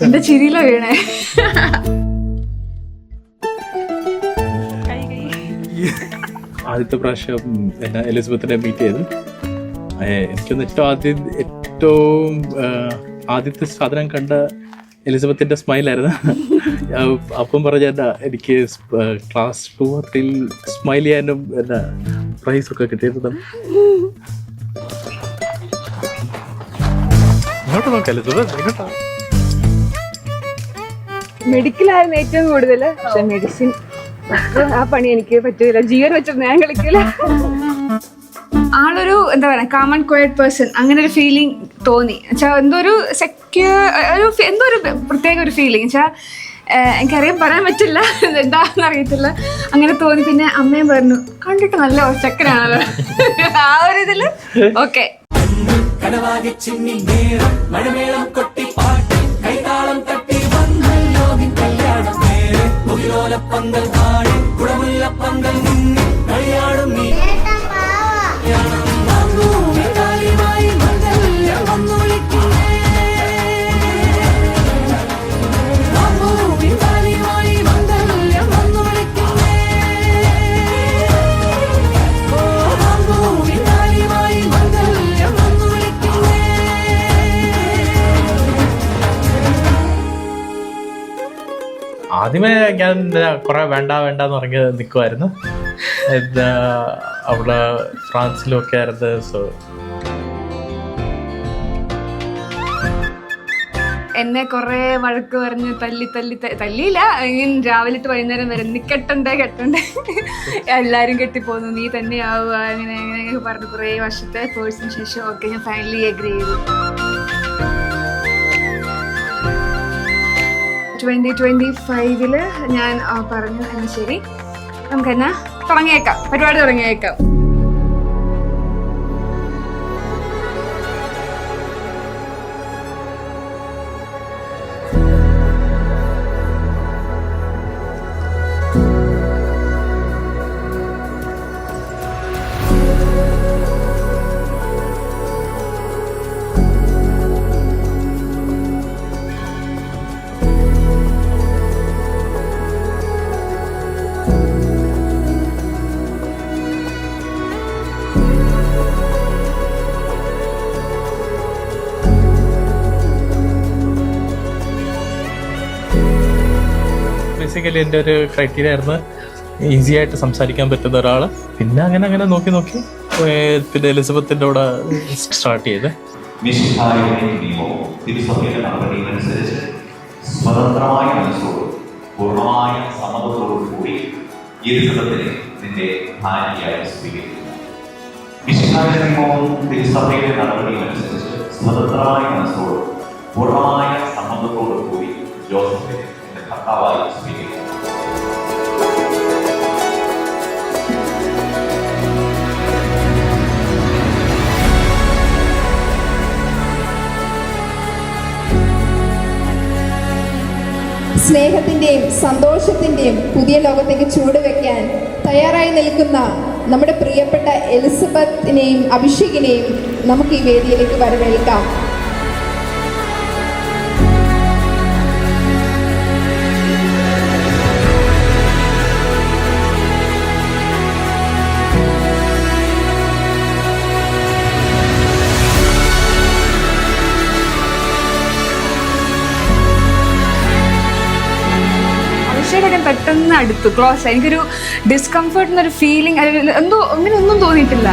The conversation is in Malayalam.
എന്റെ ചിരിയില വീണേ. ആദ്യത്തെ പ്രാവശ്യം എന്നെ എലിസബത്തിനെ മീറ്റ് ചെയ്ത് എനിക്കൊന്ന് ഏറ്റവും ആദ്യത്തെ സാധനം കണ്ട എലിസബത്തിന്റെ സ്മൈലായിരുന്നു. അപ്പം പറഞ്ഞ എനിക്ക് ക്ലാസ് 2 or 3 സ്മൈൽ ചെയ്യാനും എന്നാ പ്രൈസ് ഒക്കെ കിട്ടിയിരുന്നു. ഇങ്ങോട്ട് നോക്കാം എലിസബത്ത്, ഇങ്ങോട്ടാ. മെഡിക്കലായിരുന്നു ഏറ്റവും കൂടുതൽ. പക്ഷെ മെഡിസിൻ ആ പണി എനിക്ക് പറ്റൂല. ജീവൻ വെച്ചിട്ട് ഞാൻ കളിക്കില്ല. ആളൊരു എന്താ പറയാ കാമൺ ക്വയറ്റ് പേഴ്സൺ, അങ്ങനെ ഒരു ഫീലിംഗ് തോന്നി. എന്തോ ഒരു എന്തോ ഒരു പ്രത്യേക ഒരു ഫീലിംഗ് വെച്ചാൽ എനിക്കറിയാൻ പറയാൻ പറ്റില്ല, എന്താണെന്ന് അറിയത്തില്ല. അങ്ങനെ തോന്നി. പിന്നെ അമ്മയും പറഞ്ഞു കണ്ടിട്ട് നല്ല ചെക്കനാണല്ലോ. ആ ഒരു ഇതില് ഓക്കെ. ആദ്യമേ ഞാൻ കുറെ വേണ്ടെന്ന് പറഞ്ഞ് നിൽക്കുമായിരുന്നു. അവിടെ ഫ്രാൻസിലും ഒക്കെ ആയിരുന്നു. സോ എന്നെ കുറെ വഴക്ക് പറഞ്ഞ് തല്ലിയില്ല. രാവിലെ തൊട്ട് വൈകുന്നേരം വരെ കെട്ടണ്ടേ എല്ലാരും കെട്ടിപ്പോന്നു, നീ തന്നെ ആവുക, അങ്ങനെ പറഞ്ഞു. കുറെ വർഷത്തെ കോഴ്സിന് ശേഷം ഒക്കെ ഞാൻ ഫൈനലി അഗ്രി ചെയ്തു. 2025 ഞാൻ പറഞ്ഞു എന്നാ ശരി നമുക്ക് എന്നാ പരിപാടി തുടങ്ങിയേക്കാം. ബേസിക്കലി എൻ്റെ ഒരു ക്രൈറ്റീരിയ ആയിരുന്നു ഈസി ആയിട്ട് സംസാരിക്കാൻ പറ്റുന്ന ഒരാള്. പിന്നെ അങ്ങനെ നോക്കി പിന്നെ എലിസബത്തിന്റെ കൂടെ സ്റ്റാർട്ട് ചെയ്ത് സ്വതന്ത്രമായ മനസ്സോട് പൂർണ്ണമായ സമ്മതത്തോടു കൂടി എലിസബത്തിനെ നിന്റെ ഭാര്യയായി സ്വീകരിക്കുന്നു. മിശിഹായുടെ നിയമവും തിരുസഭയുടെ നടപടിയും അനുസരിച്ച് സ്വതന്ത്രമായ മനസ്സോട് പൂർണ്ണമായ സമ്മതത്തോടു കൂടി ജോസഫിനെ നിന്റെ ഭർത്താവായി സ്വീകരിക്കുന്നു. സ്നേഹത്തിൻ്റെയും സന്തോഷത്തിൻ്റെയും പുതിയ ലോകത്തേക്ക് ചുവടുവെക്കാൻ തയ്യാറായി നിൽക്കുന്ന നമ്മുടെ പ്രിയപ്പെട്ട എലിസബത്തിനെയും അഭിഷേകിനെയും നമുക്ക് ഈ വേദിയിലേക്ക് വരവേൽക്കാം. പെട്ടെന്ന് അടുത്തു ക്ലോസ്. എനിക്കൊരു ഡിസ്കംഫർട്ട് എന്നൊരു ഫീലിംഗ് എന്തോ അങ്ങനെ ഒന്നും തോന്നിയിട്ടില്ല.